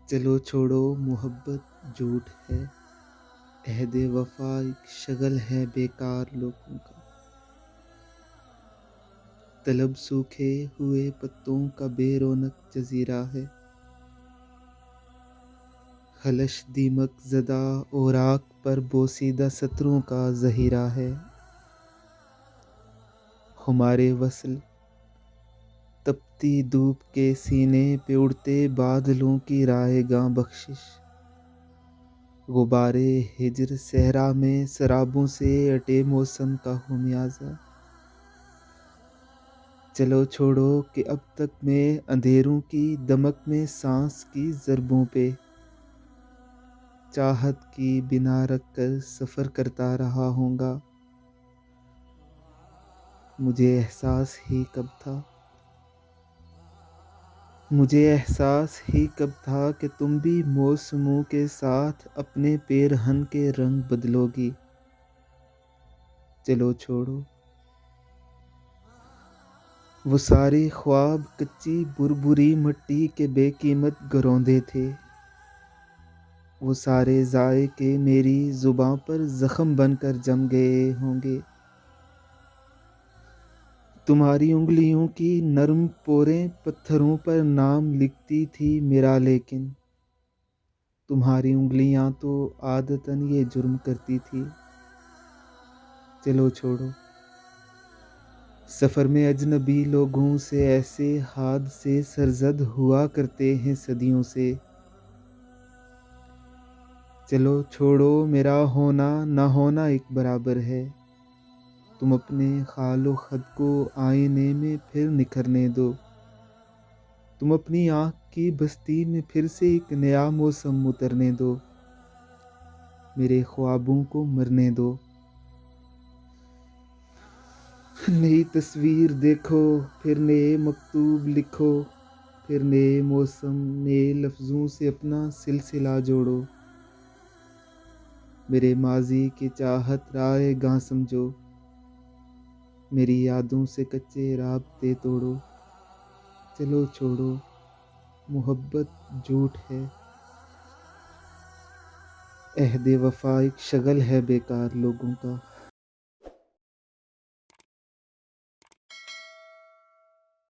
چلو چھوڑو محبت جھوٹ ہے، عہد وفا ایک شگل ہے بیکار لوگوں کا۔ طلب سوکھے ہوئے پتوں کا بے رونق جزیرہ ہے، خلش دیمک زدہ اوراق پر بوسیدہ سطروں کا ذخیرہ ہے۔ ہمارے وصل تپتی دھوپ کے سینے پہ اڑتے بادلوں کی رائے گاں بخشش، غبارے ہجر صحرا میں سرابوں سے اٹے موسم کا خمیازہ۔ چلو چھوڑو کہ اب تک میں اندھیروں کی دمک میں سانس کی ضربوں پہ چاہت کی بنا رکھ کر سفر کرتا رہا ہوں گا۔ مجھے احساس ہی کب تھا کہ تم بھی موسموں کے ساتھ اپنے پیرہن کے رنگ بدلو گی۔ چلو چھوڑو وہ سارے خواب کچی بربری مٹی کے بے قیمت گروندے تھے، وہ سارے ذائقے میری زباں پر زخم بن کر جم گئے ہوں گے۔ تمہاری انگلیوں کی نرم پوریں پتھروں پر نام لکھتی تھی میرا، لیکن تمہاری انگلیاں تو عادتاً یہ جرم کرتی تھی۔ چلو چھوڑو سفر میں اجنبی لوگوں سے ایسے حادثے سرزد ہوا کرتے ہیں صدیوں سے۔ چلو چھوڑو میرا ہونا نہ ہونا ایک برابر ہے، تم اپنے خال و خد کو آئینے میں پھر نکھرنے دو، تم اپنی آنکھ کی بستی میں پھر سے ایک نیا موسم اترنے دو، میرے خوابوں کو مرنے دو۔ نئی تصویر دیکھو، پھر نئے مکتوب لکھو، پھر نئے موسم نئے لفظوں سے اپنا سلسلہ جوڑو، میرے ماضی کی چاہت رائے گاں سمجھو، میری یادوں سے کچے رابطے توڑو۔ چلو چھوڑو محبت جھوٹ ہے، عہد وفا ایک شگل ہے بیکار لوگوں کا۔